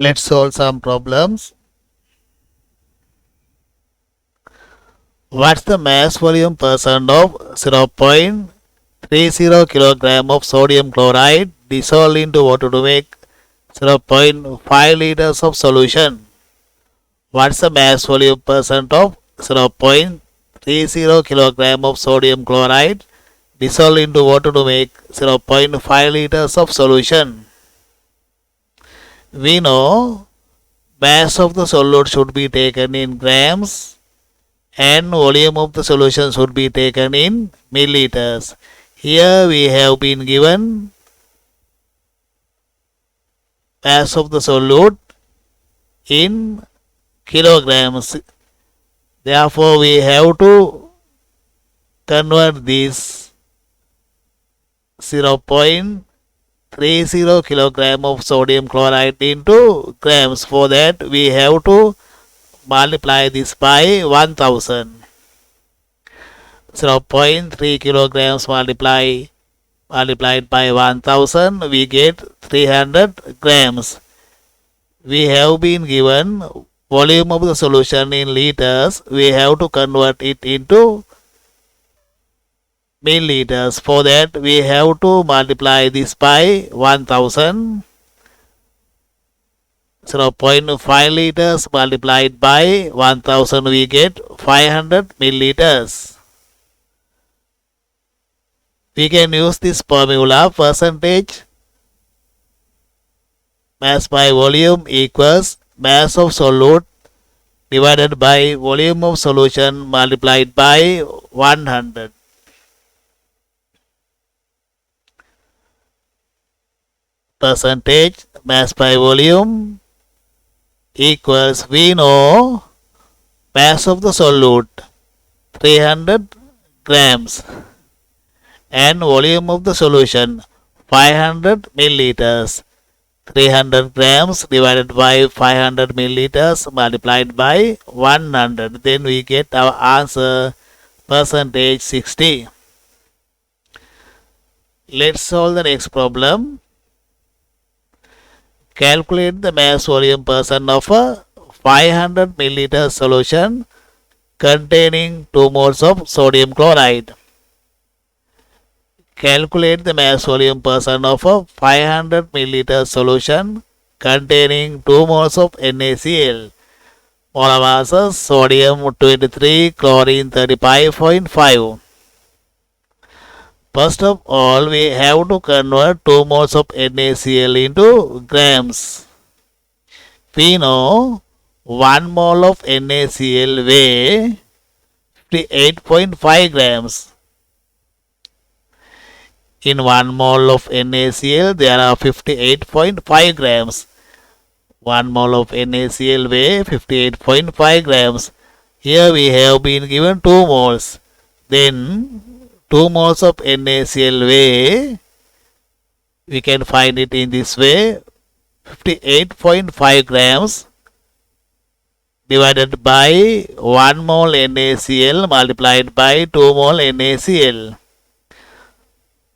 Let's solve some problems. What's the mass volume percent of 0.30 kilogram of sodium chloride dissolved into water to make 0.5 liters of solution? What's the mass volume percent of 0.30 kilogram of sodium chloride dissolved into water to make 0.5 liters of solution? We know mass of the solute should be taken in grams and volume of the solution should be taken in milliliters. Here we have been given mass of the solute in kilograms. Therefore, we have to convert this 0.30 kilogram of sodium chloride into grams. For that, we have to multiply this by 1000. 0.3 kilograms multiplied by 1000, we get 300 grams. We have been given volume of the solution in liters. We have to convert it into milliliters. For that, we have to multiply this by 1000. 0.5 liters multiplied by 1000, we get 500 milliliters. We can use this formula: percentage mass by volume equals mass of solute divided by volume of solution multiplied by 100. Percentage mass by volume equals, we know mass of the solute 300 grams and volume of the solution 500 milliliters. 300 grams divided by 500 milliliters multiplied by 100. Then we get our answer, percentage 60. Let's solve the next problem. Calculate the mass volume percent of a 500 milliliter solution containing 2 moles of sodium chloride. Calculate the mass volume percent of a 500 milliliter solution containing 2 moles of NaCl. Molar masses: sodium 23, chlorine 35.5. First of all, we have to convert 2 moles of NaCl into grams. We know 1 mole of NaCl weighs 58.5 grams. In 1 mole of NaCl, there are 58.5 grams. 1 mole of NaCl weighs 58.5 grams. Here we have been given 2 moles. Then 2 moles of NaCl weigh, we can find it in this way: 58.5 grams divided by 1 mole NaCl multiplied by 2 mole NaCl.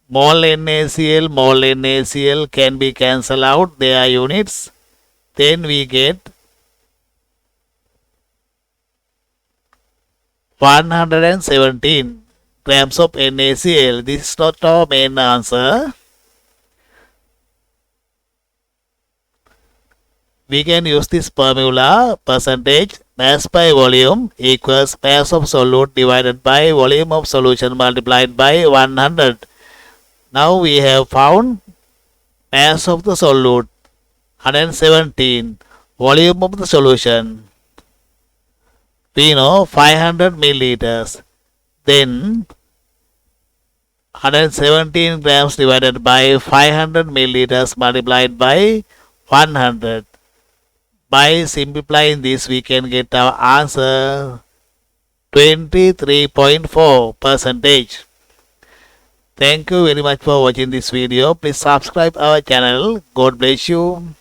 Mole NaCl can be cancelled out, their units. Then we get 117 grams of NaCl. This is not our main answer. We can use this formula: percentage mass by volume equals mass of solute divided by volume of solution multiplied by 100. Now we have found mass of the solute 117, volume of the solution we know 500 milliliters. Then 117 grams divided by 500 milliliters multiplied by 100. By simplifying this, we can get our answer, 23.4%. Thank you very much for watching this video. Please subscribe our channel. God bless you.